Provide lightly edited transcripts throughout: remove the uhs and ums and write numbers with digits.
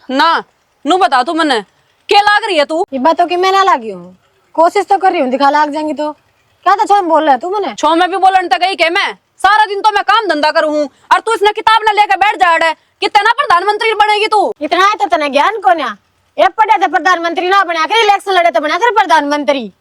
ना नू बता तू मने क्या लाग रही है तू? ये बातों की मैं ना लागी हूँ, कोशिश तो कर रही हूँ, दिखा लाग जाएंगी तो क्या तो छोड़ बोल रहा है तू मने। छो में भी बोलन तक गई के मैं सारा दिन तो मैं काम धंधा करूँ और तू इसने किताब न लेकर बैठ जा है कितना प्रधानमंत्री बनेगी तू? इतना है तो तने ज्ञान को ना ये पढ़े तो प्रधानमंत्री ना बना कर इलेक्शन लड़े तो बना कर प्रधानमंत्री।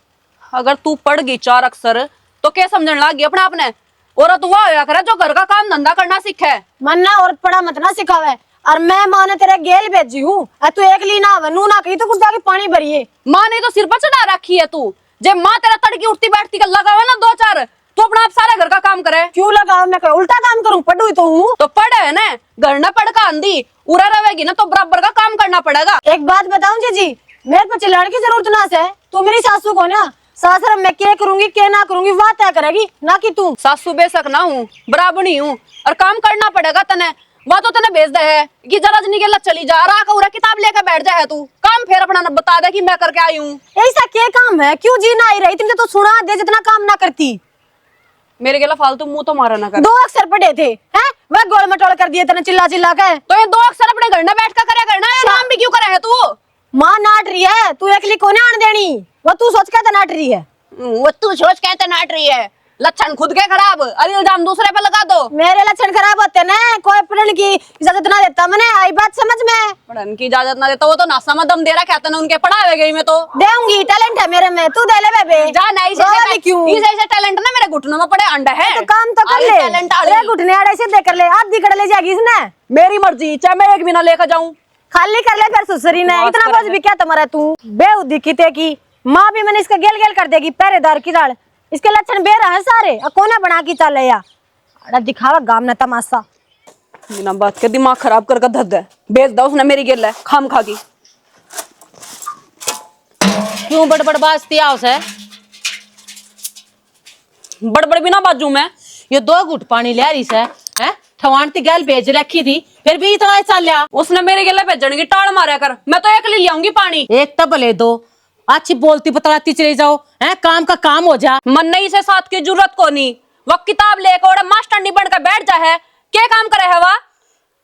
अगर तू पढ़ गई 4 अक्षर तो क्या समझने लग गई अपने आपने? और तू वह होया करे जो घर का काम धंधा करना सीखे। मन ना और पढ़ा मत ना सिखावे और मैं माँ ने तेरे गेल भेजी हूँ तू एक ली ना नू ना कही तो कुछ जाके पानी भरिए। माँ ने तो सिर पर चढ़ा रखी है तू जे माँ तेरा तड़की उठती बैठती का लगावे ना 2-4 तू अपना आप सारे घर का काम करे। क्यों लगाओ मैं उल्टा काम करूँ पढ़ू तो हूँ तो पढ़े है ना घर न पढ़ का आंधी उरा रहेगी ना तो बराबर का काम करना पड़ेगा। एक बात बताऊं जी मेरे पर चिल्लाने की जरूरत ना है, तू मेरी सासू को ना सासर मैं क्या करूंगी क्या ना करूंगी वह तय करेगी ना कि तू। सासू बेशक ना हूँ बराबरी हूँ और काम करना पड़ेगा तने। वह तो तने भेज दे है कि जरा जनी के लत चली जा रहा का किताब लेकर बैठ जाए तू काम फिर अपना बता दे कि मैं करके आई हूँ। ऐसा क्या काम है क्यों जी ना आई रही तुमने तो सुना दे जितना काम ना करती। मेरे गेला फालतू मुंह तो मारा ना कर। 2 अक्षर पढ़े थे हैं वह गोल मटोल कर दिए तने चिल्ला चिल्ला के। तो ये 2 अक्षर अपने घर में बैठ कर करे करना है नाम भी क्यों करे है तू? माँ नाट रही है तू एकली को आन देनी वो तू सोच के नाट रही है। वो तू सोच कहते नाट रही है लक्षण खुद के खराब अरे इल्जाम दूसरे पे लगा दो। मेरे लक्षण खराब होते ना कोई पढ़ने की इजाजत ना देता मैंने आई बात समझ में। पढ़ने की इजाजत ना देता वो तो नासा में दम दे रहा कहते ना उनके पढ़ावे गई मैं तो देऊंगी टैलेंट है मेरे में तू दे ले बेबे जा नहीं से क्यों ऐसे टैलेंट ना मेरे घुटनों में पड़े अंडा है तो काम तो कर ले टैलेंट अरे घुटने आड़े से दे कर ले आधी कर ले जाएगी इसने। मेरी मर्जी चाहे मैं एक भी ना लेकर जाऊं खाली कर ले फिर सुसरी ने इतना बोझ भी क्या तुम्हारा तू बेउद्दी किते की माँ भी मैंने इसका गेल गेल कर देगी पहरेदार की दाल इसके लक्षण बेरा है सारे कोना बना की चल या अड़ा दिखावा गाम ना तमाशा बिना बात के दिमाग खराब करके धद है बेच दो उसने मेरी गिल है खाम खा की। क्यों बड़बड़ बाजती आओ है बड़बड़ भी ना बाजू मैं ये 2 घुट पानी ले रही है हैं ठवानती गैल भेज रखी थी फिर भी इतना चल लिया। उसने मेरे गिले भेजने की टाड़ मारा कर मैं तो एक ले आऊंगी पानी। एक तब ले दो अच्छी बोलती बतलाती चली जाओ हैं काम का काम हो जा। मन नहीं से साथ की जरूरत को नहीं वो किताब लेकर मास्टर नहीं बनकर बैठ जा है क्या काम करे है वह?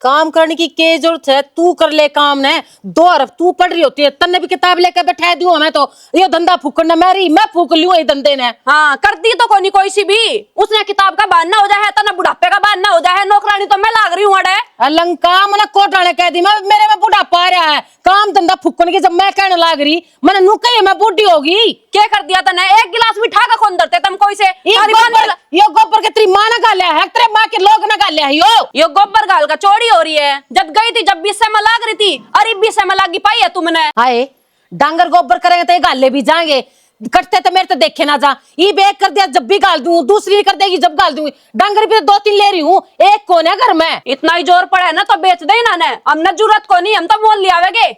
काम करने की क्या जरूरत है तू कर ले काम ने 2 अरब तू पढ़ रही होती है तन्ने भी किताब लेकर बैठा दूं मैं तो ये धंधा फूकना मैं फूक लूं ये धंधे ने। हाँ करती तो कोई नहीं कोई सी भी उसने किताब का बहाना हो जाए तना बुढ़ापे का बहाना हो जाए नौकरानी तो मैं लाग रही हूँ अड़े अलंका मैंने कोटाने कह दी मैं मेरे में बुढ़ापा आ रहा है काम धंधा फूकने की जब मैं कहने लाग रही मैंने नु कही मैं बूढ़ी होगी क्या कर दिया तने एक गिलास मिठा का खोन धरते तुम कोई से ये गोबर के तेरी माँ ने गालिया है तेरे माँ के लोग ने गालिया है यो गोबर गाल का चोरी हो रही है जब गई थी जब 20 से में लाग रही थी अरे 20 से में लागी पाई है तुमने। हाय डांगर गोबर करेंगे तो ये गाले भी जाएंगे कटते तो मेरे तो देखे ना जा ये बेग कर दिया जब भी गाल दूं दूसरी कर देगी जब गाल दूंगी डांगर भी तो 2-3 ले रही हूँ एक कौन है घर में इतना ही जोर पड़ा है ना तो बेच दे ना हमने जरूरत को नहीं हम तो मोल ले आवेगे।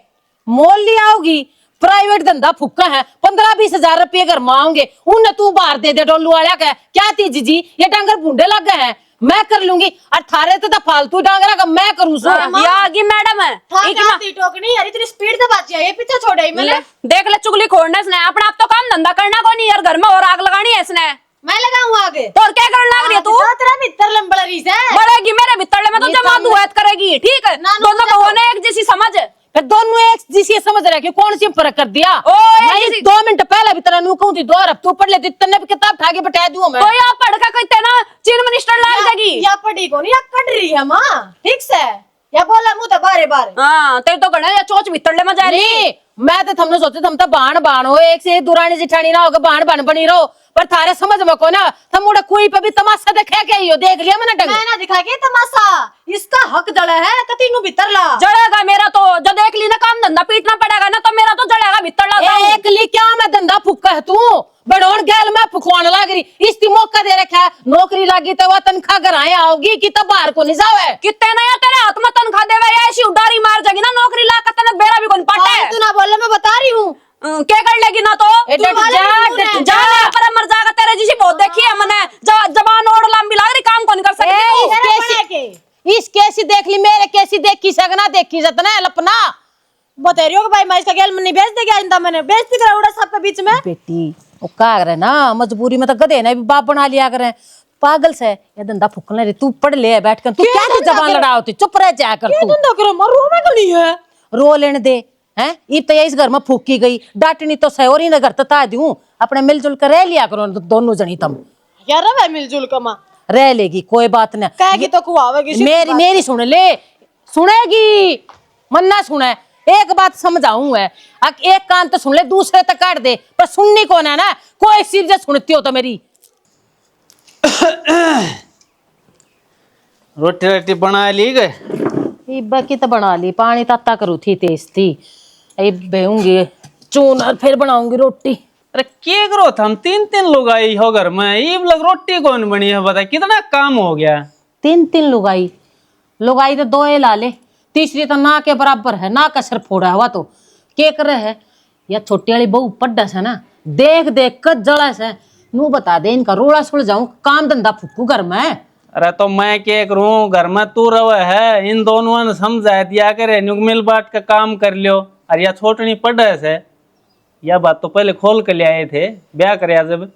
मोल ले आओगी प्राइवेट धंधा फुक्का है 15-20 हजार रुपये घर मांगे उन्हें तू बाहर दे दे डोलू वाला का क्या तीजी जी ये डांगर बूढ़े लग गए हैं मैं कर लूंगी 18 तो फालतू डांगरा का मैं करूँ मैडम है टोकनी यार इतनी स्पीड से बात ये पीछे छोड़े मैंने देख ले चुगली खोड़ने इसने अपना आप तो काम धंधा करना को नहीं यार घर में और आग लगानी है इसने मैं लगाऊं आगे तो और क्या करने लग रही है तू? तेरा भीतर लंबड़ रही से बढ़ेगी मेरे भीतर में तो जमा दुआत करेगी ठीक है दोनों को होने एक जैसी समझ फिर दोनों एक जिसे समझ रहे कि कौन सी फर्क कर दिया मैं 2 मिनट पहले भी तेरा नू कहूं थी 2 अरब तू पढ़ लेती तन्ने भी किताब उठा के बैठा दूं मैं तो या पढ़ का कहते ना चीफ मिनिस्टर लाग जाएगी या पढ़ी को नहीं या पढ़ रही है मां ठीक से या बोला मुंह तो बारे बारे। हां तेरे तो गणे या चोच भीतर ले में जा रही मैं तो हमने सोचे हम तो बाण हो एक से दुरानी जिठानी ना होगा बाण बनी रहो पर थारे समझ में को ना तुम उड़ा कोई पे भी तमाशा देखे के यो देख लिया मैंने मैं ना दिखा के तमाशा इसका हक जड़ा है कती नु भीतर ला जड़ेगा मेरा तो जो देख ली ना काम धंधा पीटना पड़ेगा ना तो मेरा तो जड़ेगा भीतर ला एक ली क्या मैं धंधा फुक्का है तू बड़ोन गैल में फुकवान लाग रही इस मौका दे रखा है नौकरी लागी तो वह तनखा घर आए आओगी कि तब बाहर को नहीं जावे कितने नया तेरे हाथ में तनखा देवे या ऐसी उडारी मार जाएगी ना नौकरी ला का तने बेड़ा भी कौन पाटे तू ना बोल मैं बता रही हूँ क्या कर लेगी ना तो जा पर मर जाएगा तेरे जैसी बहुत देखी है मैंने जबान और लंबी लाग रही काम कौन कर सकती इस कैसी देख ली मेरे कैसी देखी सगना देखी जतना लपना बता रही हो भाई मैं इसका गैल नहीं बेच देगा इंदा मैंने बेच दिख रहा उड़ा सब के बीच में बेटी वो का करे ना मजबूरी में तो गधे ने भी बाप बना लिया करे पागल से ये धंधा फुकने रे तू पढ़ ले बैठ कर तू क्या जबान लड़ा होती चुप रह जा कर तू धंधा करो मरो में गणी है रो लेने दे हैं। इब तो इस घर में फूकी गई डांटनी तो सहोरी ने घर तता दूं। अपने मिलजुल कर रह लिया करो दोनों जनी तुम। यार वे मिलजुल का मां रह लेगी कोई बात नहीं। कहेगी तो कुआवेगी। मेरी मेरी सुन ले, सुनेगी मन ना सुने। एक बात समझाऊं है, एक कान तो सुन ले दूसरे तक काट दे, पर सुननी कौन है ना। कोई सिर सुनती हो तो मेरी। रोटी रोटी बना ली गए बाकी तो बना ली, पानी ताता करू थी तेज थी। बेहूंगी चून और फिर बनाऊंगी रोटी। अरे क्या करो हम 3 लोग आई हो घर में, ये लग रोटी कौन बनी है बता, कितना काम हो गया। 3 लुगाई, लुगाई तो 2 ला ले, तीसरी तो ना के बराबर है, ना का सिर फोड़ा हुआ तो के कर है। या छोटी वाली बहू पड्डा से ना देख देख कर जड़ा से नू बता दे इनका रोड़ा सुल जाऊं, काम धंधा फुक्कू घर में। अरे तो मैं क्या करूं, घर में तू रवे है, इन दोनों ने समझा दिया करे, मिल बाट का काम कर लियो। अरे या छोटनी पड्डा से यह बात तो पहले खोल के ले आए थे, ब्याह कर जब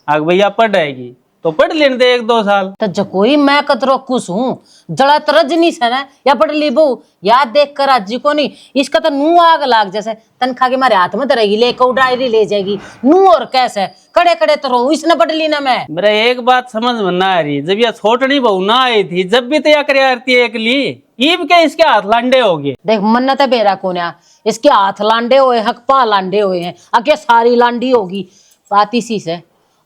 आग भैया पढ़ेगी तो पढ़ लेने दे 1-2 साल। तो जकोई मैं कतरो कुछ हूँ जड़ा तो रजनी से ना या पढ़ ली बहू याद देख कर आज जी को नहीं। इसका तो नू आग लाग जैसे तनखा के मारे हाथ में तो रहेगी, लेकर डायरी ले जाएगी नू। और कैसे कड़े कड़े तो रहूं, इसने पढ़ ली ना मैं। मेरा एक बात समझ में ना आ रही, जब यह छोटनी बहू ना आई थी जब भी तैयार कर आती है एक ली, ईब के इसके हाथ लांडे हो गए। देख मन्नत है बेरा को ना, इसके हाथ लांडे हुए हक पा लांडे हुए हैं, आगे सारी लांडी होगी। बात इसी से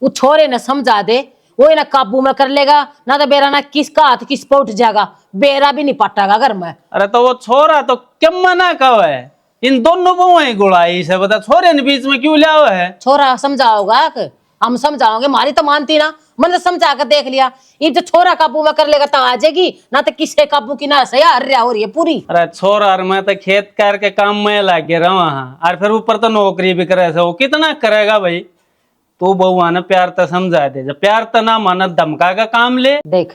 वो छोरे ने समझा दे, वो ना काबू में कर लेगा ना, तो बेरा ना किसका हाथ किस पे उठ जाएगा, बेरा भी नहीं पटागा घर में। अरे तो वो छोरा तो क्यों मना कहो है, इन दोनों बहु ही गुड़ाई से बता, छोरे ने बीच में क्यों लिया हुआ है। छोरा समझाओगा कि हम समझाओगे, मारी तो मानती ना, मैंने समझा कर देख लिया। ये जो छोरा काबू में कर लेगा तो आ जाएगी, ना तो किससे काबू की ना सही हर्या हो रही है पूरी। अरे छोरा और मैं तो खेत कार के काम में लागे रहा और फिर ऊपर तो नौकरी भी करे से, वो कितना करेगा भाई। तू बहुआ ने प्यार तो समझा दे, जब प्यार तो ना माना धमका का काम ले। देख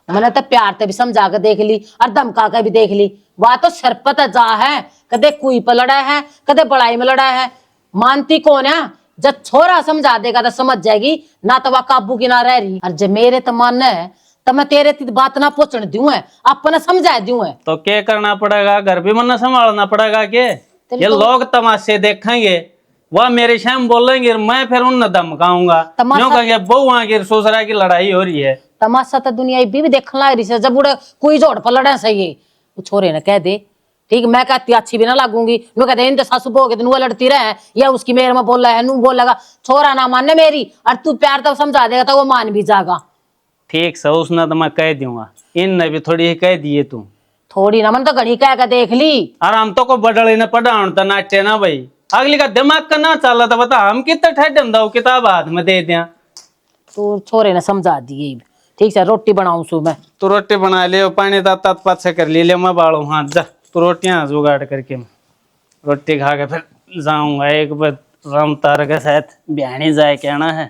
मैंने तो प्यार से भी समझा कर देख ली और धमका कर भी देख ली। वह तो शरपत जा है, कदे कुई पर लड़ा है कदे बड़ाई में लड़ा है, मानती कौन है। जब छोरा समझा देगा तो समझ जाएगी, ना तो वह काबू की ना रह रही। और जब मेरे तो मानना है तो मैं तेरे बात ना पहुंचने दूं है, अपने समझा दूं है। तो क्या करना पड़ेगा, घर भी मन संभालना पड़ेगा के। ये लोग तमाशे देखेंगे, वह मेरे शाम बोलेंगे, मैं फिर उन धमकाऊंगा, क्यों कहेंगे बहुआ की ससुरा की लड़ाई हो रही है। तमाशा तो दुनिया भी देखने लग रही है, जब उड़े कोई जोड़ पर लड़ा सही। वो छोरे ने कह दे ठीक, मैं कहती अच्छी भी ना लागूंगी, नु कहते इन सासू बो के नु लड़ती रहे, या उसकी मेरे में बोल रहा है, नु बोल लगा छोरा ना मानने मेरी, और तू प्यार तब समझा देगा तो वो मान भी जाएगा। ठीक से उसने तो मैं कह दूंगा, इन भी थोड़ी कह दिए तू। थोड़ी ना, मन तो घड़ी कह देख ली। आराम तो को बदले ने पढ़ाउन तो नाटे ना भाई, अगली का दिमाग का ना चला था बता, हम कितने ठहर दो किताब हाथ में दे दिया। तो छोरे ने समझा दिए। ठीक है रोटी बनाऊं सु मैं। तू रोटी बना ले, पानी तात पात से कर ले मैं बाड़ू हाथ जा, तू रोटियां जुगाड़ करके मैं रोटी खा के फिर जाऊंगा। एक बार राम तार के साथ बिहानी जाए कहना है।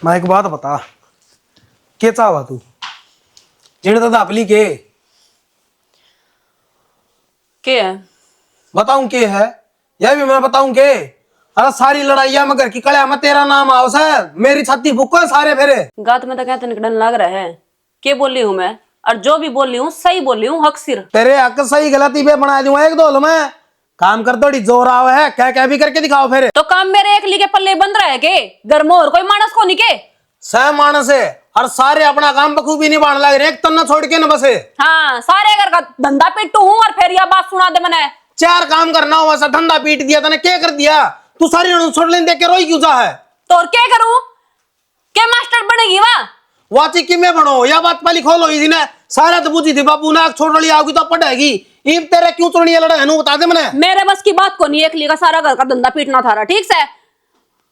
मैं एक बात बता, के चाहवा तू जिने तो दापली के है बताऊं के है, यह भी मैं बताऊं के। अरे सारी लड़ाइया में घर की कड़िया में तेरा नाम आओ है, मेरी छाती फूको सारे फेरे गात में तो कहते निकलन लग रहा है। के बोल रही हूँ मैं, और जो भी बोल रही हूँ सही बोल रही हूँ, हक सिर। तेरे हक सही गलती पे बना दूंगा एक दोल में। काम कर दो जोर आओ है, क्या भी करके दिखाओ फिर। तो काम मेरे एक ली के पल्ले बंद रहा है के, घर में और कोई मानस को नहीं के। सह मानस है और सारे अपना काम बखूबी नहीं बांध लग रहे, एक तन्ना छोड़ के न बसे। हाँ सारे घर का धंधा पिट्टू हूँ, और फिर यह बात सुना दे मैंने। 4 काम करना हो वैसा धंधा पीट दिया तने, क्या कर दिया तू। सारी छोड़ लेने देख के रोई क्यों जा है। तो और क्या करूं, क्या मास्टर बनेगी वह वाची कि मैं बनो, या बात पहली खोलो इसी ने सारा तो बुझी थी बाबू ना, छोड़ ली आओगी तो पढ़ेगी। ईब तेरे क्यों चुनिया लड़ा है बता दे मैंने। मेरे बस की बात को नहीं, एक ली का सारा घर का धंधा पीटना था, ठीक से।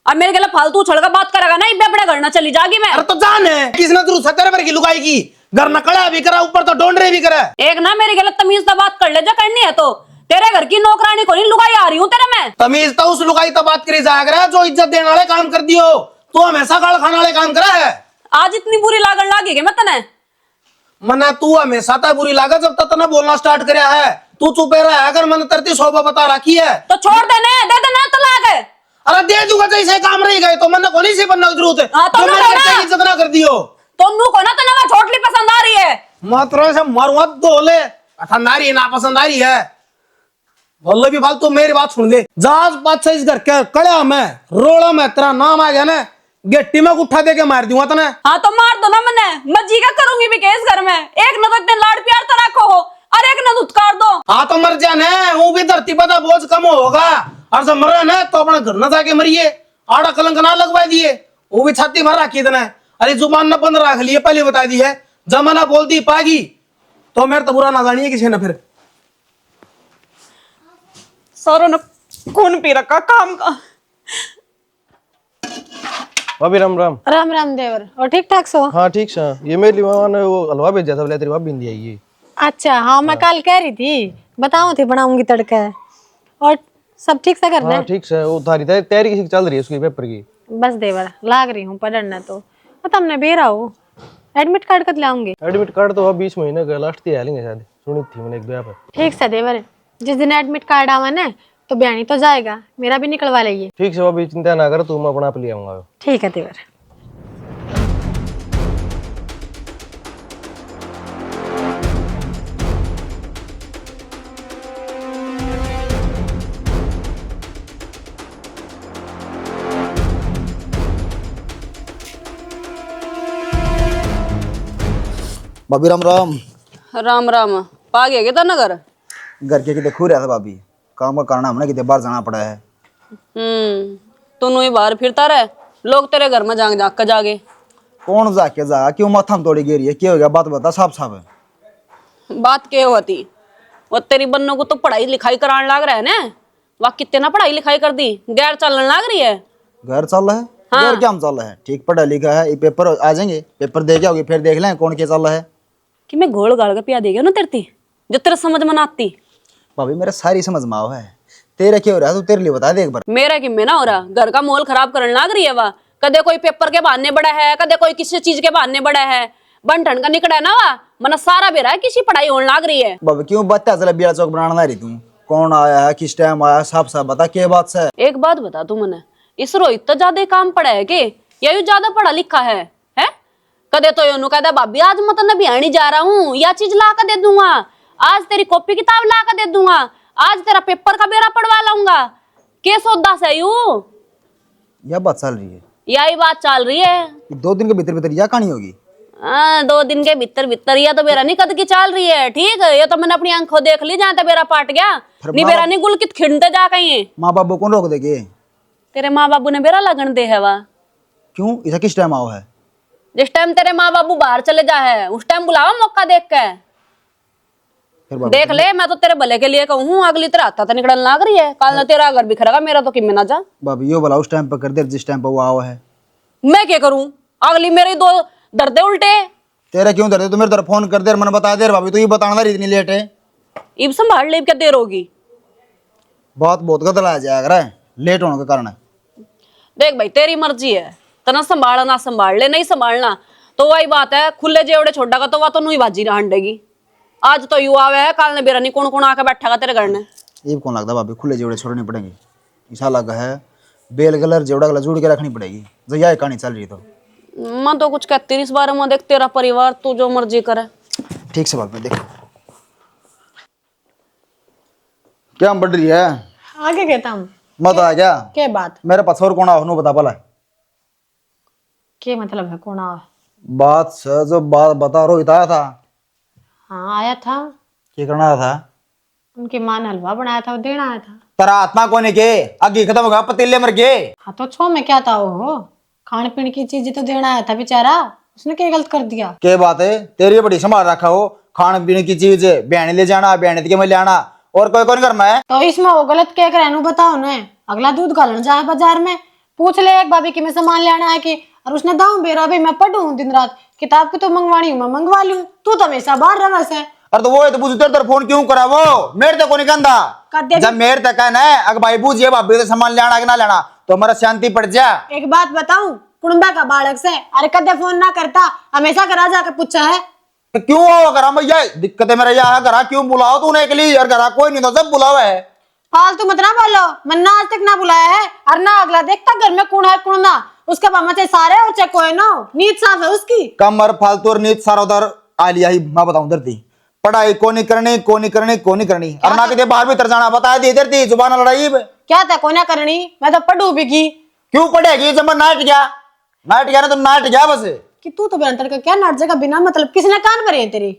और मेरे गला फालतू छोड़ कर बात करेगा ना, इब्बे अपने घर ना चली जागी मैं। अरे तो जान है किसने तू सत्तर पर की लुगाई की, घर न कड़ा भी करा ऊपर तो डोंडरे भी करा। एक ना मेरी गलत तमीज से बात कर ले, जो करनी है तो। तेरे घर की नौकरानी को नहीं लुगाई आ रही हूँ तेरे में। तमीज तो उस लुगाई तो बात करी जाया करा जो इज्जत देने वाले काम कर दियो, तू हमेशा गाल खाने वाले काम करा है। आज इतनी बुरी लागण लागी के मैं तने। मना तू हमेशा ता बुरी लागा जब तक तने बोलना स्टार्ट करया है, तू चुपे रहा है। अगर मैंने तरती शोभा बता रखी है तो छोड़ देने, दे देना तलाक है। अरे दे दूंगा, जैसे काम रही गए तो मैंने कोनी से बनना जरूरत है। हाँ, तो जो मैंने करके इज्जत ना कर दियो तो नू को ना तो ना छोटली पसंद आ रही है। मात्र से मारूंगा दोले ठंडारी ना पसंदारी है बोलो भी फालतू मेरी बात सुन ले जहाज पाछा इस घर के कड़ा में रोड़ा में तेरा नाम आ गया ना गेट्टी में उठा दे के मार दूंगा तने। हाँ तो मार दो ना मैंने, मैं जी का करूंगी भी के इस घर में। एक न तो इतने लाड़ प्यार तो रखो हो और एक न धुतकार दो। हाँ तो मर जाने वो भी धरती पर बोझ कम होगा और जब मर ना तो अपने घर न जाके मरिए आड़ा कलंक ना लगवा दिए वो भी छाती भर रखी तने। अरे जुबान न बंद रख लिए पहले बता दी है जमाना बोल दी पागी तो मेरे तो बुरा ना जानिए किसी ने फिर सारों ने खून पी रखा काम का। भाभी राम राम। राम राम देवर, और ठीक ठाक सो? हाँ ठीक से। ये मेरी माँ ने वो हलवा भेजा था, बोले तेरी भाभी नहीं आई है। अच्छा हाँ, मैं कल कह रही थी बताऊं थी बनाऊंगी तड़का। और सब ठीक से करना हाँ ठीक से। वो थारी तैयारी किसी की चल रही है उसकी पेपर की? बस देवर लाग रही हूँ पढ़ना। तो तुमने बेरा हो एडमिट कार्ड कब लाऊंगी? एडमिट कार्ड तो अब 20 महीने का लास्ट ही आएंगे शायद, सुनी थी मैंने एक ब्याह पर। ठीक से देवर, जिस दिन एडमिट कार्ड आवा ना तो बयानी तो जाएगा, मेरा भी निकलवा लेंगे। ठीक से भाभी चिंता ना करो, तुम अपना आप ले आऊंगा। ठीक है देवर। भाभी राम राम। राम राम। पा गया क्या नगर? घर के कितने खू रहा था भाभी, काम का करना हमने कितने बाहर जाना पड़ा है। तू ही बाहर फिरता रहे, लोग तेरे घर में जाग जाग कर जागे। कौन जाके जा, क्यों माथा में तोड़ी गिरी है, क्या हो गया बात बता साफ साफ है। बात क्या होती? वो तेरी बन्नों को तो पढ़ाई लिखाई कराने लग रहा है ना, वह कितने ना पढ़ाई लिखाई कर दी, गैर चलने लग रही है। घर चल रहा है? हाँ। घर क्या चल रहा है, ठीक पढ़ा लिखा है, ये पेपर आ जाएंगे, पेपर दे के आओगे फिर देख लें कौन क्या चल रहा है। कि मैं घोल गाल कर पिया देगा ना तेरती, जो तेरे समझ में ना आती। भाभी मेरा सारी समझ में आओ है, तेरा क्या हो रहा है तू तेरे लिए बता दे एक बार। मेरा कि मैं ना हो रहा, घर का माहौल खराब करने लग रही है। वह कदे कोई पेपर के बहाने बड़ा है, कदे कोई किसी चीज के बहाने बड़ा है, बन ठंड का निकड़ा है ना वह मना सारा बेरा है किसी पढ़ाई होने लग रही है। भाभी क्यों बता चला बिया चौक बनाना ना रही तू, कौन आया है किस टाइम आया साफ साफ बता क्या बात से। एक बात बता तू मने, इस रोहित तो ज्यादा काम पड़ा है के या यू ज्यादा पढ़ा लिखा है? कदे तो योनू कहता भाभी आज मैं तो बिहानी जा रहा हूँ, या चीज ला कर दे दूंगा, आज तेरी कॉपी किताब ला कर दे दूंगा, आज तेरा पेपर का बेरा पढ़वा लाऊंगा। के सौदा से यू यह बात चल रही है, यही बात चल रही है। 2 दिन के भीतर भीतर यह कहानी होगी। 2 दिन के भीतर भीतर यह तो बेरा नहीं कद की चल रही है। ठीक है, ये तो मैंने अपनी आंखों देख ली, जहाँ बेरा पाट गया नहीं बेरा नहीं गुल कित खिंडते जा कहीं। माँ बाबू कौन रोक देगे? तेरे माँ बाबू ने बेरा लगन दे है वह। क्यों इसे किस टाइम आओ है? जिस टाइम तेरे माँ बाबू बाहर चले जा है उस टाइम बुलावा मौका देख के। फिर बाबू देख ले, मैं तो तेरे भले के लिए कहूँ, अगली तरह आता तो निकलने लग रही है, कल ना तेरा घर बिखरेगा, मेरा तो किमें ना जा। भाभी यो बोला उस टाइम पर कर दे जिस टाइम पर वो आओ है। मैं क्या करूं, अगली मेरे 2 दर्दे उल्टे। तेरा क्यों दर्द है? तू मेरे तरफ फोन कर दे, मैंने बता दे भाभी, तू ये बताना रही इतनी लेट है। इब संभाल ले, क्या देर होगी। बहुत गदल आ जाएगा लेट होने के कारण। देख भाई तेरी मर्जी है, तना संभालना ना संभाल ले, नहीं संभालना तो वही बात है, खुले जेवड़े छोड़ा का तो वह तो नहीं बाजी ना हंडेगी। आज तो यू आवे है, कल ने बेरा नहीं कौन आके बैठेगा तेरे घर ने। ये कौन लगता भाभी, खुले जेवड़े छोड़ने पड़ेंगे, ऐसा लगा है बेल कलर जेवड़ा गला जुड़ के रखनी पड़ेगी, जो यह कहानी चल रही। तो मैं तो कुछ कहती इस बारे में, देख तेरा परिवार तू जो मर्जी करे। ठीक से भाभी देख क्या बढ़ रही है। आगे कहता हूँ मत आ गया क्या बात? मेरे पास और कौन आओ बता भला। क्या मतलब है कौन आवा? बात से जो बात बता रोहित आया था। हाँ आया था, क्या करना आया था? उनकी माँ ने हलवा बनाया था वो देना आया था। तेरा आत्मा कोने के आगे खत्म होगा पतीले मर गए। हाँ तो छो में क्या था वो, खाने पीने की चीज तो देना आया था बेचारा, उसने क्या गलत कर दिया? क्या बात है, तेरी बड़ी संभाल रखा हो, खाने पीने की चीज बहने ले जाना, बहने के में ले आना, और कोई कौन करना है? तो इसमें वो गलत क्या करे बताओ ना। अगला दूध गालन जाए बाजार में, पूछ ले एक भाभी की मैं सामान ले आना है कि, और उसने दाऊ बेरा भाई मैं पढ़ूं दिन रात, किताब की तो मंगवानी हूँ मैं मंगवा लूं, तू तो हमेशा बाहर रहा है। अरे तो वो है तो पूछ तेरे फोन क्यों करा वो, मेरे तक को नहीं कहता। जब मेरे तक है ना अगर भाई पूछिए भाभी तो सामान ले आना कि ना लेना तो हमारा शांति पड़ जा। एक बात बताऊं, कुड़ुम्बा का बालक से अरे कदे फोन ना करता, हमेशा करा जाकर पूछा है। तो क्यों आओ करा भैया, दिक्कत है मेरा यह करा क्यों बुलाओ तूने के लिए, और करा कोई नहीं तो सब बुलावा है। फालतू मत ना बोलो, मैंने आज तक ना बुलाया है, और ना अगला देखता घर में कौन है कौन ना, उसके पामा से सारे और कोई ना नीत साफ है उसकी। कमर फालतू और नीत सारा उधर आ लिया ही मैं बताऊं धरती पढ़ाई को नहीं करनी, को नहीं करनी, को नहीं करनी, और ना कितने बाहर भीतर जाना। बता दी इधर थी जुबान लड़ाई। क्या था कोना करनी, मैं तो पढ़ू भी की। क्यों पढ़ेगी जब मैं नाट गया, नाट गया ना तो नाट गया बस। कि तू तो बेंतर का क्या नाट जाएगा बिना मतलब, किसने कान भरे हैं तेरी?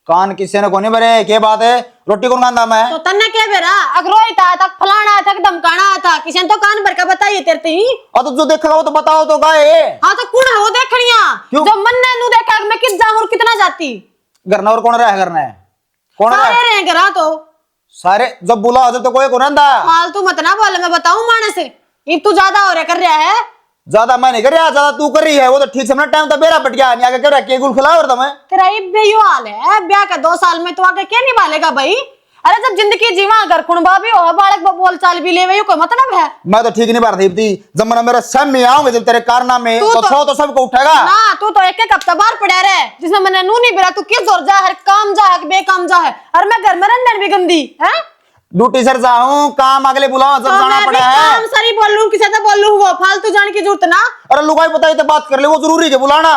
कान किसी ने कोने भरे, क्या बात है? रोटी कौन खांदा मैं? तो तन्ने क्या बेरा अगरोई था तक फलाना आया था धमकाना आया था, किसी ने तो कान भर का बताइए तेरे ही। और तो जो देखा वो तो बताओ तो गाए। हाँ तो कौन है वो देखनिया क्यों? जब मन ने नू देखा मैं किस जाऊं और कितना जाती। घर और कौन रहा करना है? कौन सारे रहा? रहे घरा तो सारे जब बुला जब तो कोई को रंदा। फालतू मत ना बोल, मैं बताऊं माने से अब तू ज्यादा हो रहा कर रहा है। ज्यादा मैं नहीं कर रहा, ज्यादा तू कर रही है। वो तो ठीक से अपना टाइम तो बेरा पट गया, नहीं आगे कर रहा के गुल खिला और तुम्हें। तेरा ये बेयो हाल है, ब्याह का 2 साल में तो आगे क्या निभालेगा भाई? अरे जब जिंदगी जीवा घर कुणबा भी हो बालक बोल चाल भी ले कोई मतलब है? मैं तो ठीक नहीं बात थी जब मैं मेरे सम में आऊंगे जब तेरे कारनामे तू तो तो- छो तो सबको उठेगा ना तू तो एक हफ्ता बाहर पड़ा रहे जिसमें मैंने नू नहीं बिरा, तू किस जोर जा है, काम जा है कि बेकाम जा है? और मैं घर में रंजन भी गंदी है। ड्यूटी सर जाऊं काम अगले बुलाओ जब तो जाना मैं भी पड़ा है। काम सरी बोल लूं किसी से बोल लूं, वो फालतू जाने की जरूरत ना। अरे लुगाई बताई तो बात कर ले, वो जरूरी है बुलाना,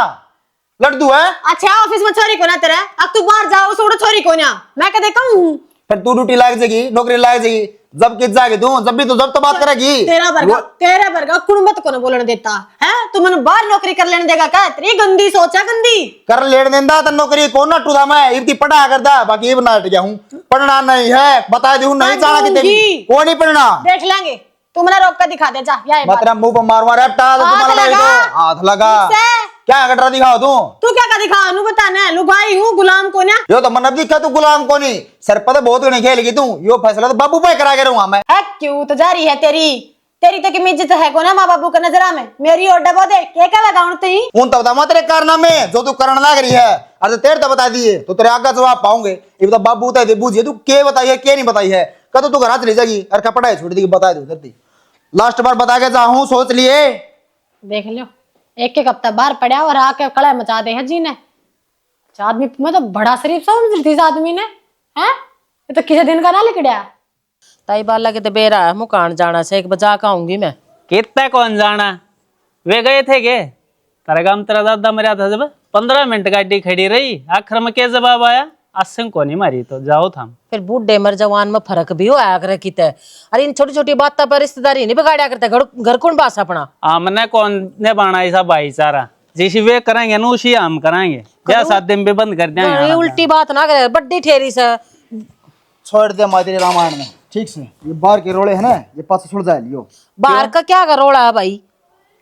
लड़दू है। अच्छा ऑफिस में छोरी को ना तेरे, अब तू बाहर जाओ छोड़ो छोरी को ना, मैं क्या देखा हूं? फिर तू ड्यूटी लाग जाएगी, नौकरी लाग जाएगी, जब किस जाएगी तू जब भी तो जब तो बात करेगी। तेरा वर्गा कुड़ुंबत को ना बोलने देता है, तू मैंने बाहर नौकरी कर लेने देगा क्या? तेरी गंदी सोचा गंदी कर लेने देंदा तो नौकरी कौन ना टूदा मैं इतनी पढ़ा करता, बाकी ये बना गया हूं पढ़ना नहीं है, बता दूं नहीं जाना कितने भी को नहीं पढ़ना। देख लेंगे, तू मेरा रोक कर दिखा दे जा। या मतलब मुंह पर मार मार रैप्टा तो हाथ तुम्हारा लगा। हाथ लगा किससे? क्या कटरा दिखाओ तू? तू क्या का दिखा नू बताना, लुगाई हूँ गुलाम को ना। यो तो मन दिखा तू गुलाम को नहीं, सर पर तो बहुत नहीं खेलेगी तू, यो फैसला तो बाबू पे करा के रहूंगा मैं। है क्यों तो जारी है तेरी तेरी तो की इज्जत है को ना माँ बाबू का नजरा में, मेरी और डबो दे क्या लगाऊं तुई? उन तब बता तेरे कारनामे जो तू करने लग रही है, अरे तेरे तो बता दिए तो तेरे आगे जवाब पाऊंगे। ये बता बाबू बता दे बूझिए तू के बताई है के नहीं बताई है, कद तू घर चली जाएगी और कपड़ा छोड़ दी बता दू धरती लास्ट बार बता के जाऊं सोच लिए। देख लो एक हफ्ता बाहर पड़ा और आके कड़ा मचा दे है जी ने। आदमी मतलब बड़ा शरीफ समझ रही थी आदमी ने, हैं ये तो किसी दिन का ना लिखड़ा। ताई बाला के तो बेरा है मुकान जाना से, एक बजा के आऊंगी मैं। कितना कौन जाना, वे गए थे के तारा गाम तेरा दादा मरा था जब 15 मिनट गाड़ी खड़ी रही, आखिर में क्या जवाब आया? आसन को नहीं मारी तो जाओ था। फिर बूढ़े मर जवान में फर्क भी हो आया करे किते। अरे इन छोटी छोटी बातों पर रिश्तेदारी नहीं बिगाड़ा करते, घर कौन बास अपना। हमने कौन ने बाना ऐसा भाईचारा, जिसी वे करेंगे ना उसी हम कराएंगे, या शादी में भी बंद कर ये देंगे। उल्टी बात ना करे, बड्डी ठेरी से छोड़ दे मातेरी रामायण में ठीक से, ये बाहर के रोले है ना ये पास छुड़ जाए लियो। बाहर का क्या रोड़ा है भाई?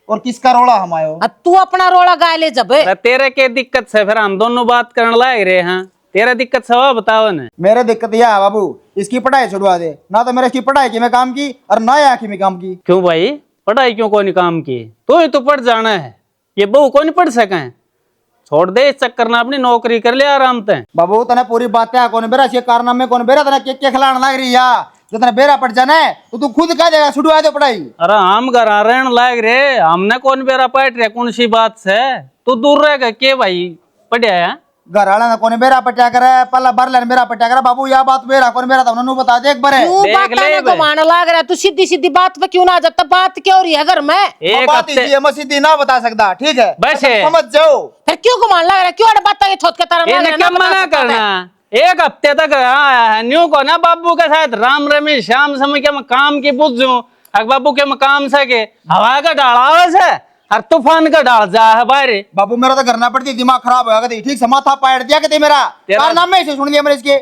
और किसका रोला हम आयो? अब तू अपना रोड़ा गाय ले जब। अरे तेरे के दिक्कत से फिर हम दोनों बात करने लाए रहे हैं, तेरा दिक्कत से वो बताओ ने। मेरे दिक्कत यह है बाबू, इसकी पढ़ाई छुड़वा दे ना, तो मेरे इसकी पढ़ाई की मैं काम की और ना यहाँ की मैं काम की। क्यों भाई पढ़ाई क्यों कोई काम की? तू ही तो पढ़ जाना है, ये बहू को नहीं पढ़ सके। छोड़ दे इस चक्कर ना, अपनी नौकरी कर ले आराम से। बाबू तने पूरी बात है कौन बेरा इसके कारनामे कौन बेरा तना के खिलाने लग रही है, जो तने बेरा पड़ जाना है तो तू खुद कह देगा छुड़वा दे पढ़ाई। अरे हम घर आ रहे लाग रे, हमने कौन बेरा पट रहे कौन सी बात से? तू दूर रह के भाई पढ़िया है। घर वाला ने कौन बेरा पट्या करे, पहला बार लेने बेरा पट्या करे। बाबू यह बात बेरा कौन बेरा था उन्होंने बता दे एक बार। तू देख बात ले ना बे। घुमाने लग रहा है, तू सीधी सीधी बात पे क्यों ना जाता? बात क्या हो रही है घर में? एक बात हफ्ते इसी मैं सीधी ना बता सकता, ठीक है बस तुम है। समझ जाओ। फिर क्यों घुमाने लग रहा है? क्यों बात ये छोट के तरह इन्हें क्या मना करना? एक हफ्ते तक आया है न्यू को ना बाबू के साथ राम रमेश श्याम समय के मैं काम की बुझू, बाबू के मैं काम सके हवा का डाला से और तूफान का डाल जा है बाहर। बाबू मेरा तो करना पड़ती, दिमाग खराब होगा कभी, ठीक से माथा पाट दिया कभी मेरा कारनामे से सुन लिया मैंने इसके।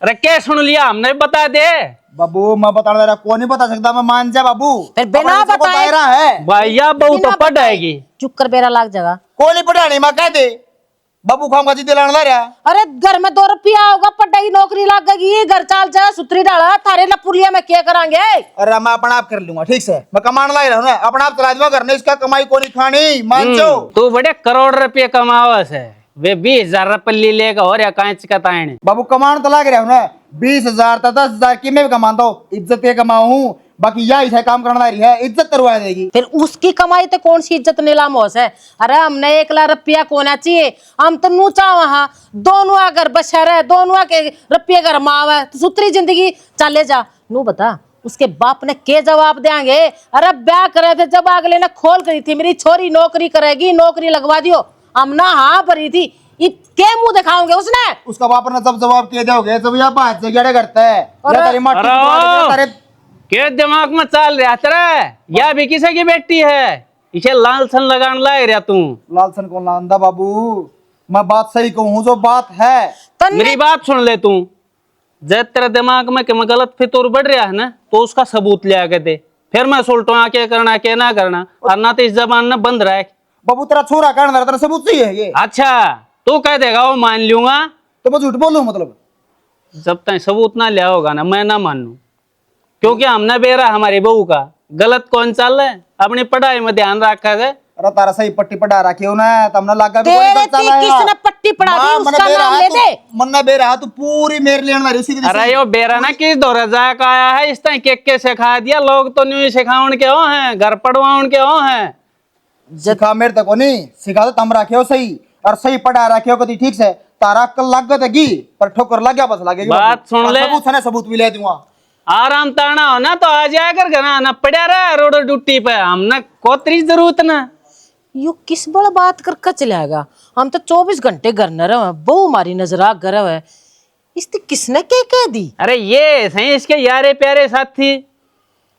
अरे क्या सुन लिया हमने बता दे। बाबू मैं बताने दे रहा, कौन नहीं बता सकता, मैं मान जा बाबू। फिर बिना अपने इसको बताए- दायरा है भैया बहू तो पढ़ेगी। चुप कर बेरा लाग जाएगा। कोई नहीं पढ़ानी मैं कह दे, बाबू खाऊंगा जिद्दे लाने ला रहा। अरे घर में 2 रुपया होगा, पढ़ाई नौकरी लग गई, घर चाल जा सुतरी डाला थारे लपुलिया में क्या करांगे? अरे मैं अपना आप कर लूंगा, ठीक से मैं कमाने ला रहा हूँ ना, अपना आप चला दूंगा, घर ने इसका कमाई को नहीं खानी मान जाओ। तू बड़े करोड़ रुपये कमावस है, वे 20,000 रुपये लेगा और या कांच का तायने। बाबू कमान तो लग रहा हूँ ना, 20,000 तो 10,000 की मैं भी कमाता हूँ, इज्जत के कमाऊँ, बाकी यह ऐसा काम करना रही है, इज्जत करवा देगी। फिर उसकी कमाई तो कौन सी इज्जत नीलाम हो से? अरे हमने 1 लाख रुपया कोना चाहिए, हम तो नू चाह वहां दोनों अगर बशर है, दोनों के रुपये घर मावे तो सुतरी जिंदगी चले जा। नू बता उसके बाप ने के जवाब देंगे? अरे ब्याह करे थे जब अगले ने खोल करी थी मेरी छोरी नौकरी करेगी, नौकरी लगवा दियो, हम ना हाँ भरी थी। ये क्या मुंह दिखाओगे उसने? उसका बाप ने सब जवाब के दोगे जब यह बात से क्या करता है अरे- या तेरी माटी अरे तोड़ के ओ! तेरे के दिमाग में चाल रहा तेरा? या भी किसी की बेटी है, इसे लाल सन लगाने लाए रहा तू। लालसन को लांदा बाबू, मैं बात सही कहूँ जो बात है। तन्ने मेरी बात सुन ले तू, जब तेरे दिमाग में कि मैं गलत फितूर बढ़ रहा है ना, तो उसका सबूत ले आके दे, फिर मैं सुलटूँ क्या करना क्या ना करना, और ना तो इस जबान में बंद रहे। बाबू तेरा छोरा कहना तेरा सबूत सही है ये, अच्छा तू कह देगा वो मान लूंगा, तो मैं झूठ बोलूं मतलब? जब तक सबूत ना लिया होगा ना मैं ना मानू, क्योंकि हमने बेरा हमारी बहू का गलत कौन चल रहा है, अपनी पढ़ाई में ध्यान रखा है। अरे तारा सही पट्टी पढ़ा रखी हो ना, तमने लगा भी तेरे गलत चला है। किसने पट्टी पढ़ा दी? मां, उसका मन्ने बेरा नाम है ले तू- दे। मन्ने बेरा है, तू पूरी मेरे लेने वाली उसी की अरे यो बेरा ना किस दौर जाक आया है, इस तरह के सिखा दिया, लोग तो न्यू सिखाउन के हो हैं, घर पढ़वाउन के हो हैं। सिखा मेरे तक नहीं सिखा, तो तम रखे हो सही और सही पढ़ा रखे हो कभी ठीक से, तारा अक्ल लग गई पर ठोकर लग गया बस लगेगी। बात सुन ले। सबूत है ना, सबूत भी ले दूंगा। आराम ताना हो ना तो आ जाया कर घना ना पड़ा रहा रोड ड्यूटी पे, हमने कोतरी जरूरत ना। यू किस बड़ा बात कर चलेगा? हम तो 24 घंटे घर न रहे, बहु हमारी नजर आ घर है। इसने किसने क्या कह दी? अरे ये सही इसके यारे प्यारे साथी,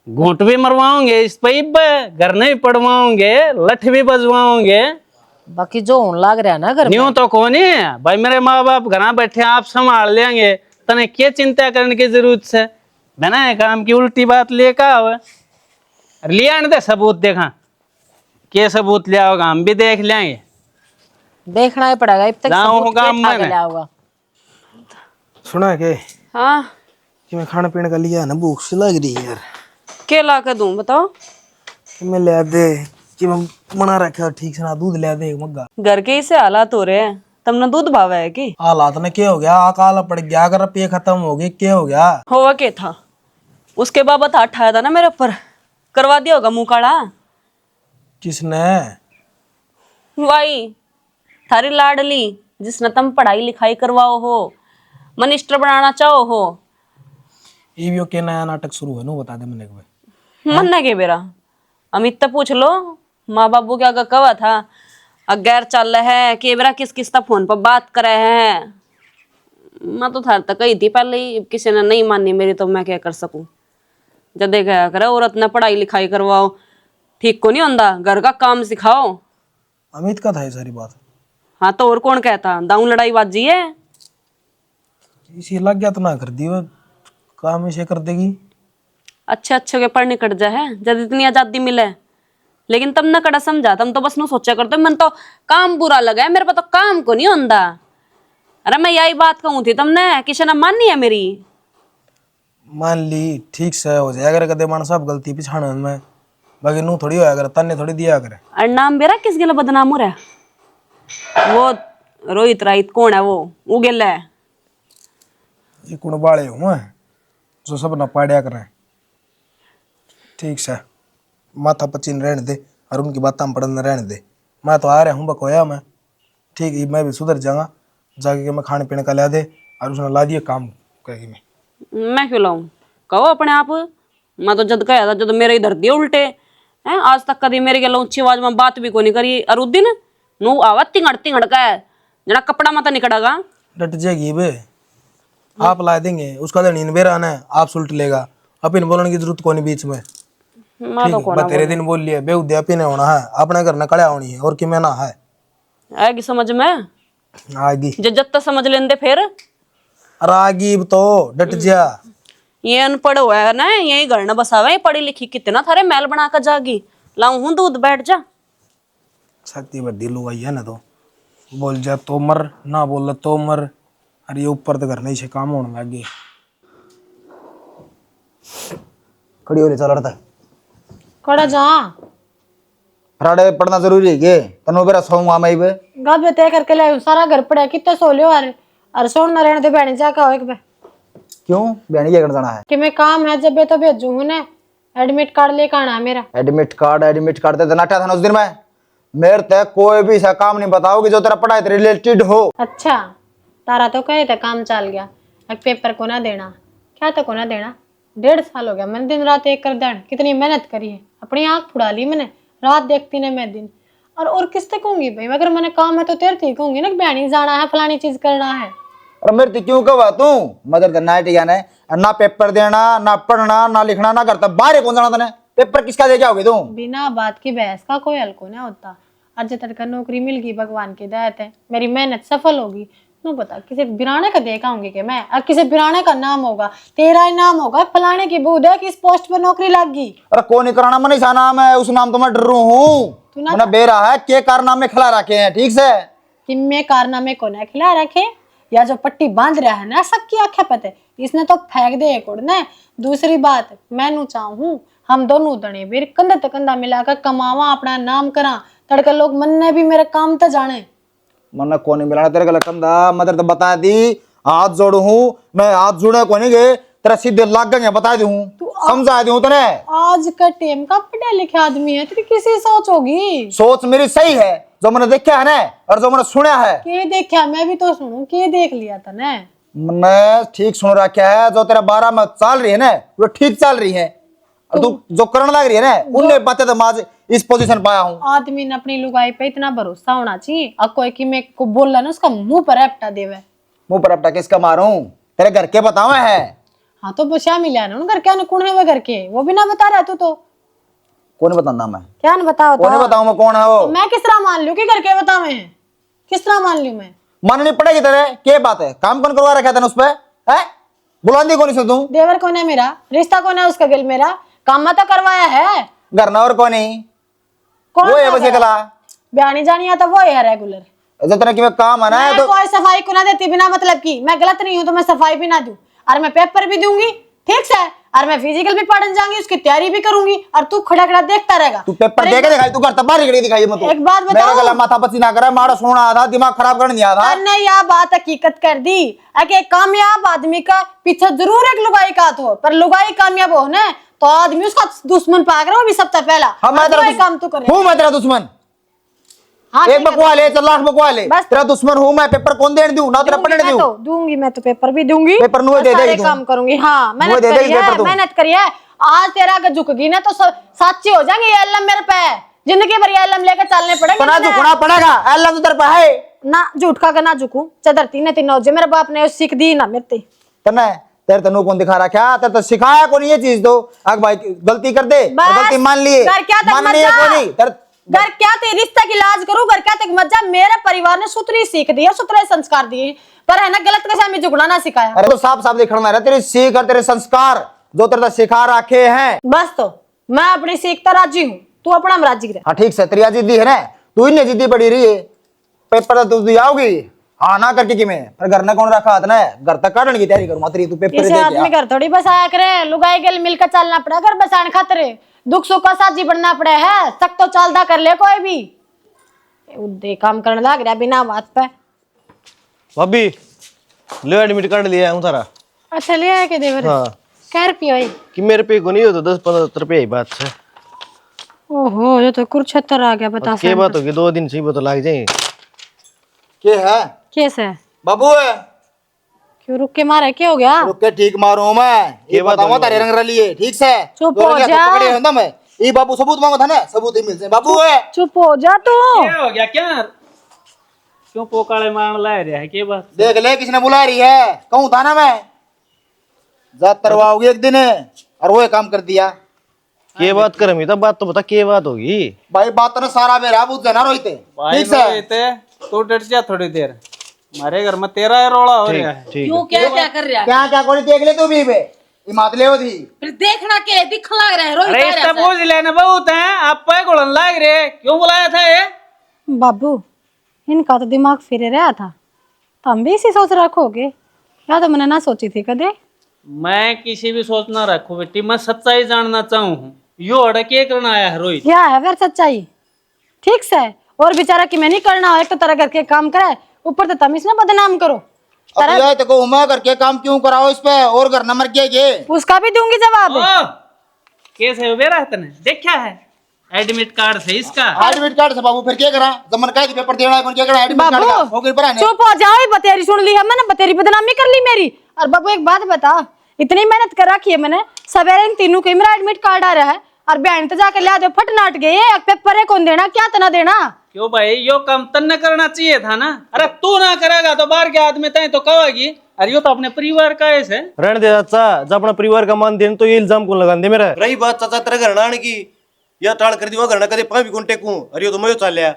घूंट भी मरवाओगे इस पाइप पे, घर नहीं पड़वाओगे, लठ भी बजवाओगे। बाकी जो होने लग रहा है ना घर में, न्यू तो कौन है भाई, मेरे माँ बाप घर बैठे आप संभाल लेंगे, तने क्या चिंता करने की जरूरत है? बिना काम की उल्टी बात लेकर आओ, लिया न दे सबूत, देखा के सबूत लिया होगा, हम भी देख लेंगे। देखना ही पड़ेगा, अब तक जाऊं सबूत होगा क्या उठा के मैंने। लाया होगा। सुना है के हाँ कि मैं खाने पीने का लिया ना, भूख सी लग रही है यार, क्या ला कर दूं बताओ? कि मैं ले दे कि मैं बना रखा ठीक से ना, दूध ले दे एक मग्गा। घर के इसे हालात हो रहे हैं, तुमने दूध भावा है कि हालात ने क्या हो गया, अकाल पड़ गया, अगर रुपये खत्म हो गए क्या हो गया? होगा क्या था? उसके बाबत हाथ ठाया था ना मेरे ऊपर, करवा दिया होगा मुंह काला। किसने? वाई थारी लाडली, जिसने तुम पढ़ाई लिखाई करवाओ हो, मिनिस्टर बनाना चाहो हो। ईवीओ के नया नाटक शुरू है, नो बता दे मैंने एक बार। मन के बेरा अमित तो पूछ लो, माँ बाबू क्या कहा था, अगैर चल रहे है कि बेरा किस किस तक फोन पर बात करे हैं। मैं तो थार तक कही थी पहले ही, किसी ने नहीं मानी मेरी, तो मैं क्या कर सकूं। जब देखा करे औरत ने पढ़ाई लिखाई करवाओ, ठीक को नहीं होता, घर का काम सिखाओ। अमित का था ये सारी बात? हाँ तो और कौन कहता, दाऊ लड़ाई बाजी है। इसी लग गया तो ना कर दी, वो काम इसे कर देगी। अच्छे अच्छे के पढ़ने कट जा है, जब इतनी आजादी मिले, लेकिन तुम न कड़ा समझा, तुम तो बस नु सोचा करते मन तो काम बुरा लगा है, मेरे पास तो काम को नहीं होता। अरे मैं यही बात कहूँ थी तुमने, किसी ने मानी है मेरी? मान ली ठीक से हो जाए, अगर कदे मान सब गलती पिछाड़ में, बाकी नू थोड़ी होया करे, तन्ने थोड़ी दिया करे। और नाम बेरा किस गिला बदनाम हो रहा है? वो रोहित राहित कौन है वो गिला है। ये कुण बाले हूँ मैं, जो सब ना पाड़िया करें। ठीक से माथा पचीन रहने दे और उनकी बात हम पढ़ने रहने दे। मैं तो आ रहा हूँ बकोया मैं, ठीक है मैं भी सुधर जाऊंगा, जाके के मैं खाने पीने का ला दे और उसने ला दिया काम करेगी। मैं क्यों लाऊं, कहो अपने आप। मैं तो जद कहा था, जद मेरे इधर दिए उल्टे हैं, आज तक कभी मेरे गला ऊंची आवाज में बात भी को नहीं करी। और उस दिन नू आवा तिंगड़ तिंगड़ का है, जना कपड़ा मत निकड़ेगा। डट जाएगी बे, आप ला देंगे, उसका तो नींद बेरा आना है, आप सुलट लेगा, अपन बोलने की जरूरत को नहीं बीच में। मैं ठीक तो है, कौन मैं तेरे दिन बोल लिया बेउद्दे अपने होना है, अपने घर न कड़ा होनी है और कि मैं ना है आएगी समझ में, आगी। जब तक समझ लेंदे फिर। अरे आगी तो डट जा। ये अनपढ़ हुआ है ना, यही घर न बसावे, पढ़ी लिखी कितना थारे महल बना कर जागी। लाऊं हूं दूध, बैठ जा। शक्ति बड़ी लुगाई है ना, तो बोल जा तो मर, ना बोल तो मर। अरे ये ऊपर तो घर नहीं से काम होने लग गए। खड़ी हो रही चल रहा था कड़ा जा फ्राडे पढ़ना जरूरी है के तनो बेरा सोऊंगा मैं बे गाबे तय करके ले, सारा घर पड़ा कितने सो लियो। अरे सोन ना रहने दे बहनी जा का हो एक बे, क्यों बहनी क्या कर जाना है? कि मैं काम है जब बे तो भेजूंगा ना, एडमिट कार्ड लेकर आना है मेरा। एडमिट कार्ड ते नाटा था ना उस दिन में, मेरे तक कोई भी ऐसा काम नहीं बताओगे जो तेरा पढ़ाई से रिलेटेड हो। अच्छा तारा तो कहे थे काम चल गया, एक पेपर को ना देना, क्या तो को ना देना। 1.5 साल हो गया मैंने दिन रात एक कर देन, कितनी मेहनत करी है, अपनी आंख फुड़ा ली मैंने, रात देखती ना मैं दिन। और किससे कहूंगी भाई, अगर मैंने काम है तो तेरे थी कहूंगी ना कि बहनी जाना है, फलानी चीज करना है। और मेरे तो क्यों कहा तू मदर तो नाइट ज्ञान है, ना पेपर देना, ना पढ़ना, ना लिखना, ना करता, बाहर कौन जाना तने? पेपर किसका दे के आओगे तुम? बिना बात की बहस का कोई हल को नहीं होता। आज तक नौकरी मिल गई, भगवान की दया है, मेरी मेहनत सफल होगी। तू बता किसी बिराने का देख आऊंगी कि मैं, और किसी बिराने का नाम होगा, तेरा ही नाम होगा, फलाने की बूद है कि इस पोस्ट पर नौकरी लग गई। अरे कौन नहीं कराना, मन ऐसा नाम है, उस नाम तो मैं डरू हूँ। तू ना मैंने बेरा है के कारनामे खिला रखे हैं, ठीक से? किम्मे कारनामे को न खिला रखे, या जो पट्टी बांध रहा है ना सबकी आंखें पते, इसने तो फेंक दे एक उड़ने। दूसरी बात, मैं नू चाहूं हम दोनों दने बीर कंधा तक कंधा मिलाकर कमावा, अपना नाम करा, तड़का लोग मन ने भी मेरे काम तो जाने। मन कौन नहीं मिलाना तेरे गला कंधा, मदर तो बता दी, हाथ जोड़ू हूँ मैं, हाथ जुड़े को नहीं गए तेरा सीधे लाग गए, बता दूं, समझा दूं तने। आज का टेम का पढ़े लिखे आदमी है, तेरी किसी सोच होगी। सोच मेरी सही है, जो मैंने देखा है ना और जो मैंने सुना है। के देखा, मैं भी तो सुनूं, के देख लिया था ना? मैंने ठीक सुन रखा है, जो तेरा 12 में चल रही है ना वो ठीक चल रही है, और तू जो करने लग रही है ना उनने बातें तो मैं इस पोजीशन पाया हूँ। आदमी ने अपनी लुगाई पे इतना भरोसा होना चाहिए, अब कोई कि मैं को बोला ना उसका मुंह पर अपटा देवे। मुंह पर अपटा किसका मारूं? तेरे घर के बतावा है। हाँ तो बशा मिला ना घर क्या कौन है वो घर के, वो भी ना बता रहा तू तो। कौन बताना मैं? क्या न बताओ कौन बताऊं मैं कौन है वो? तो मैं किस तरह मान लूं कि घर के बतावे हैं? किस तरह मान लूं मैं? माननी पड़ेगी तेरे, क्या बात है? काम कौन करवा रखा था उस पे है? बुलांदी कौन से तू? देवर कौन है मेरा, रिश्ता कौन है उसका गिल मेरा, काम तो करवाया है। घर ना और कौन ही? कौन वो है सा बस है? एकला बयानी जानी आता वो है रेगुलर। जब तेरा कि काम है ना मैं तो कोई सफाई को ना देती बिना मतलब की, मैं गलत नहीं हूं तो मैं सफाई भी ना दूं, और मैं पेपर भी दूंगी ठीक से, और मैं फिजिकल भी पढ़ने जाऊंगी, उसकी तैयारी भी करूंगी, और तू खड़ा खड़ा देखता रहेगा। तू पेपर दे के दिखाई, तू घर तबारी खड़ी दिखाई मत। एक बात मेरा बताओ, गला माथा पची ना करे, मारा सोना था, दिमाग खराब करने दिया था। ने यह बात हकीकत कर दी कि एक कामयाब आदमी का पीछे जरूर एक लुगाई का हाथ हो, पर लुगाई कामयाब हो ना तो आदमी उसका दुश्मन पाग रहा हो भी सबसे पहला। हाँ मैं तेरा काम तू करे। हूँ, मैं तेरा दुश्मन। हाँ, एक बकवा ले, 4 लाख बकवा ले, बस। तेरा दुश्मन हूँ मैं। पेपर कौन देने दूं ना तेरा पढ़ने मैं दूं? तो दूंगी, मैं तो पेपर भी दूंगी, पेपर नुए और दे सारे देगी तू। काम करूंगी। हाँ नुए मेहनत दे देगी करिए, पेपर तू। मेहनत करिए। आज तेरा अगर झुकगी ना तो साची हो जाएंगे, ये अल्लाह मेरे पे, जिंदगी भर ये अल्लाह लेकर चलने पड़ेंगे। ना झुकना पड़ेगा, अल्लाह तो तेरे पे है ना, झूठ खा के ना झुकूं, चदरती ने तीनों जो मेरे बाप ने सीख दी ना मेरे तने। तेरे तनु कौन दिखा रखा? तेरे तो सिखाया कौन ये चीज? तो आग भाई गलती कर दे, बस, गलती मान लिए, घर क्या तक माननी है मत जा। कोई नहीं तेरे। घर क्या ते रिश्ते की लाज करूं, घर क्या तक मत जा। मेरे परिवार ने सुतरी सीख दी है, सुतरे संस्कार दिए, पर है ना गलत के सामने झुकना ना सिखाया। अरे तो साफ साफ दिखना रहा तेरी सीख और तेरे संस्कार जो तेरे सिखा रखे हैं। बस तो मैं अपनी सीखता राजी हूँ, तू अपना राजी रहे। हाँ ठीक से, तेरी जिद्दी है ना, तू ही जिद्दी पड़ी रही है। पेपर तो तू आओगी हाँ ना करके कि मैं, पर घर ने कौन रखा हाथ ना, घर तक काटने की तैयारी करूँ मात्र तू पेपर किसी दे आदमी घर थोड़ी बसाया करे, लुगाई के मिलकर चलना पड़ा, घर बसाने खातिर दुख सुख का साथी बनना पड़े है। सक तो चलदा कर ले कोई भी, उदे काम करने लग रहा बिना बात पे। भाभी ले एडमिट कार्ड लिया हूँ तारा। अच्छा ले आया के देवर? हाँ क्या रुपया है? कि मेरे पे को नहीं हो तो 10-15 रुपये ही बात है। ओहो ये तो कुरुक्षेत्र आ गया, बता क्या बात होगी, 2 दिन से वो तो लग जाए। के है कैसे बाबू है? क्यों रुक के मारे, क्या हो गया? रुक के ठीक मारू मैं, ये बात बताऊं होगी तेरे रंग रलिए ठीक से। चुप दो हो रंग हाथों जा। पकड़े होंदा मैं, ये बाबू सबूत मांगो था ना, सबूत ही मिलते बाबू है। चुप हो जा तू। क्या हो गया? क्या क्यों पोकाले मारने ला रहा है? क्या बात? देख ले किसने बुला रही है, कहूँ था ना मैं जात तरवाओगी एक दिन, और वो काम कर दिया। ये बात कर मी तब बात तो बता, क्या बात होगी? भाई बात तो ना सारा मेरा बुझ जाना रोहित भाई ठीक से। तू डट जा थोड़ी देर, हमारे घर में तेरा ही रोड़ा हो रहा है। ठीक क्यों क्या क्या कर रहा है? क्या क्या कोई देख ले तू भी बे, हिमात ले थी। फिर देखना के दिखने लग रहा है रोहित अरे आ इसका रहा है। बोझ लेने बहुत है, आप पे घुड़न लाग रहे, क्यों बुलाया था ये? बाबू इनका तो दिमाग फिर रहा था, तो हम भी इसी सोच रखोगे, या तो मैंने ना सोची थी कदे। मैं किसी भी सोच ना रखू बेटी, मैं सच्चाई जानना चाहूँ। यो अड़के करना आया है रोहित। क्या है फिर सच्चाई? ठीक से, और बेचारा कि मैं नहीं करना, एक तो तरह करके काम करे, ऊपर तो तुम इसने बदनाम करो। अब ये तो को मैं करके काम क्यों कराओ इस पे, और घर नंबर के उसका भी दूंगी जवाब। ओ, कैसे हो बेरा तने देखा है एडमिट कार्ड से इसका? एडमिट कार्ड से बाबू फिर क्या करा, जमन का पेपर देना है, कौन क्या करा एडमिट कार्ड का हो गई पर चुप हो जाओ, बतेरी सुन ली है मैंने, बतेरी बदनामी कर ली मेरी। और बाबू एक बात बता, इतनी मेहनत कर रखी है मैंने, सवेरे इन तीनों के मेरा एडमिट कार्ड आ रहा है, और बहन तो जाके लिया दो फट नाट गए, पेपर है कौन देना क्या तना देना। क्यों भाई, यो काम तन्ने करना चाहिए था ना। अरे तू ना करेगा तो बाहर के आदमी तय तो कहेगी। अरे यो तो अपने परिवार का है से। रहने दे चाचा, जब अपना परिवार का मान देन तो ये इल्जाम कौन लगा दे मेरा। रही बात चाचा तेरे घर आने की, या टाल कर दी वो घर ना कदे पाँव भी कौन टेकूं। अरे यो तो मैं चल लिया।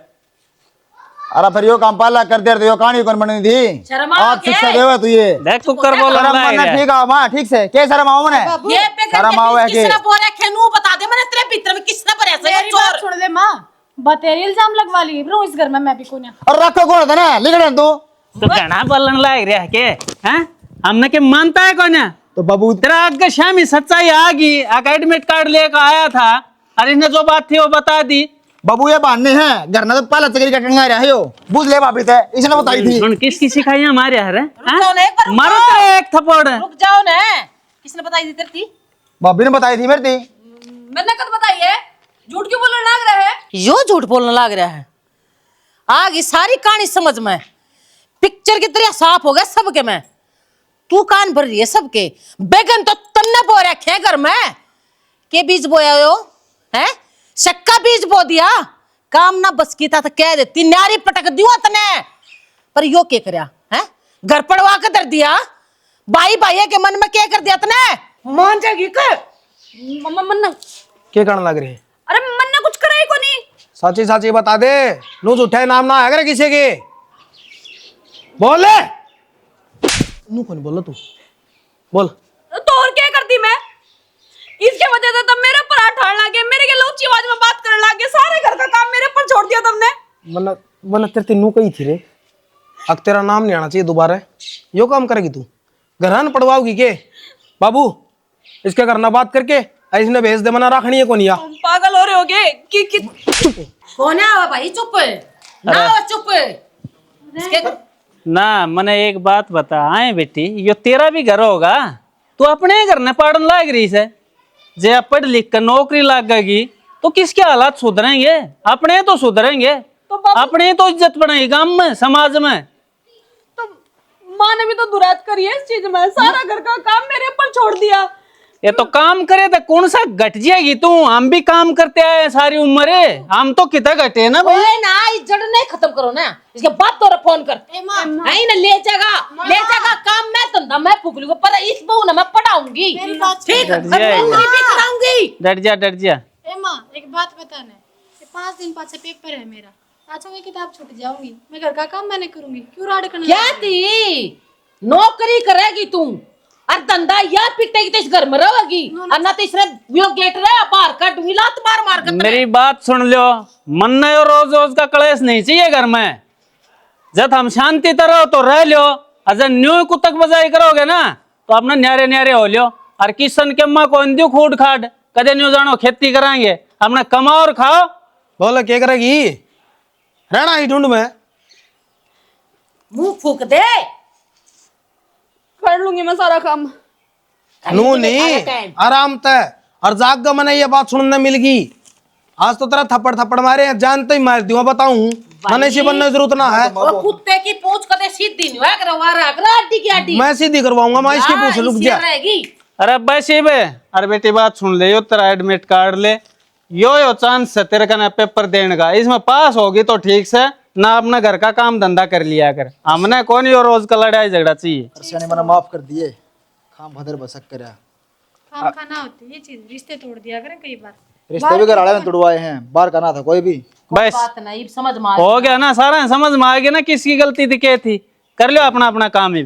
अरे फिर यो काम पाला कर दे यो कहानी कौन बननी थी। शर्मा आज शिक्षा देवा तू ये देख कुकर बोल शर्म रहा मानना है। ठीक है मां, ठीक से के शर्म आओ मने ये पे शर्म आओ है के किसने बोला खेनू बता दे मैंने तेरे भीतर में किसने भरा से मेरी बात छोड़ दे माँ, बतेरी इल्जाम लगवा ली ब्रो इस घर में मैं भी कौन है। और रखो कौन था ना लिखड़े तू तो घना बोलन लाग रहा है के हैं? हमने के मानता है कौन है? तो बाबू तेरा आगे शामी सच्चाई आ गई, एकेडमिट कार्ड लेकर आया था और इसने जो बात थी वो बता दी। बाबू ये बांधने हैं घर ना तो पाला चकरी का टंगा रहा है यो बुझ ले भाभी थे इसने बताई थी। सुन किसकी सिखाई हमारे यार जाओ ना, एक बार रुक मारो जाओ। तेरे एक थप्पड़। रुक जाओ ना, किसने बताई थी तेरी? भाभी ने बताई थी मेरी थी। मैंने कब बताई है? झूठ क्यों बोलने लग रहा है? यो झूठ बोलने लग रहा है। आगे सारी कहानी समझ में, पिक्चर की तरह साफ हो गया सबके में। तू कान भर रही है सबके। बैगन तो तन्ने बो रखे घर में। के बीज बोया हो है? शक्का बीज बो दिया। काम ना बस की था तो कह देती नारी पटक दियो तने। पर यो के करया है? घर पड़वा के दर दिया। भाई भाई के मन में क्या कर दिया तने? मान जाएगी कर। मन्ना, के कारण लग रहे हैं? अरे मन्ना कुछ करे ही को नहीं। साची साची बता दे, नू झूठे नाम ना है किसी के। बोल ले। नू कौन बोला तू? बोल। तो और क्या करती मैं? इसके वजह से तब मेरे पर हाथ ठाड़ लागे, मेरे के लोची आवाज में बात करने लागे, सारे घर का काम मेरे पर छोड़ दिया तुमने। वरना वरना तेरे नू कही थी रे, अब तेरा नाम नहीं आना चाहिए दोबारा। यो काम करेगी तू? घरान पड़वाओगी के? बाबू इसके घर ना बात करके इसने भेज दे, मना रखनी है कोनिया। पागल हो रहे होगे कि कौन है भाई? चुप ना, चुप। ना मने एक बात बता आए बेटी, यो तेरा भी घर होगा, तू अपने घर ने पढ़ने लाग रही से। जे पढ़ लिख कर नौकरी लग गई तो किसके हालात सुधरेंगे? अपने तो सुधरेंगे, अपने तो इज्जत बढ़ेगी गांव में समाज में। तो माँ ने भी तो दुरात करी है इस चीज में, सारा घर का काम मेरे ऊपर छोड़ दिया। ये तो काम करे तो कौन सा घट जाएगी तू? हम भी काम करते आए सारी उम्र है, हम तो कितना घटे ना भाई। ओए ना जड़ नहीं खत्म करो ना, इसके बाद तो फोन कर। नहीं ना ले जाएगा काम मैं धंधा मैं फूक लूंगा, पर इस बहू ना मैं पढ़ाऊंगी। ठीक है, नौकरी भी कराऊंगी। डर जा। ए माँ एक बात बताना है, 5 दिन बाद से पेपर है मेरा, आज मैं किताब छूट जाऊंगी, मैं घर का काम मैंने करूंगी, क्यों राड करना? क्या थी नौकरी करेगी तू और धंधा या पिटेगी तो इस घर में रहेगी, और ना तो इसने यो गेट रहा बाहर काटूंगी लात मार कर। मेरी बात सुन लो, मन नहीं और रोज रोज का कलेश नहीं चाहिए घर में। जब हम शांति तरह तो रह लो, अगर न्यू कुतक बजाई करोगे ना तो अपना न्यारे न्यारे हो लियो। और किशन के अम्मा को इंदू खूड खाड कदे न्यू जानो खेती कराएंगे, अपना कमाओ और खाओ। बोल क्या करेगी? रहना ही ढूंढ में। मुंह फूक दे। कर लूंगी मैं सारा काम। नू नहीं आराम तय और जाग का मैंने ये बात सुनने मिल गई। आज तो तेरा थप्पड़ मारे हैं, जानते ही मार दियो बताऊं। मने से बनने की जरूरत ना है। वो कुत्ते की पूंछ कदे सीधी नहीं है, करवा रहा है हड्डी की हड्डी। मैं सीधी करवाऊंगा, मैं इसकी पूछ रुक जा। रहेगी। अरे वैसे बे, अरे बेटी बात सुन ले, यो तेरा एडमिट कार्ड ले, यो चांस है तेरे का पेपर देने का, इसमें पास होगी तो ठीक से, ना अपना घर का काम धंधा कर लिया कर। हमने कौन यो रोज का लड़ाई झगड़ा चाहिए। अर्षा ने मना माफ कर दिए, खाम भदर बसक कर काम खाना होती ये चीज, रिश्ते तोड़ दिया करें कई बार। रिश्ते भी घर वाले में तुड़वाए हैं, बाहर का ना था कोई भी। बस बात नहीं समझ में आ हो गया ना, सारा समझ में आ गया ना किसकी गलती थी क्या थी। कर लो अपना अपना काम ही।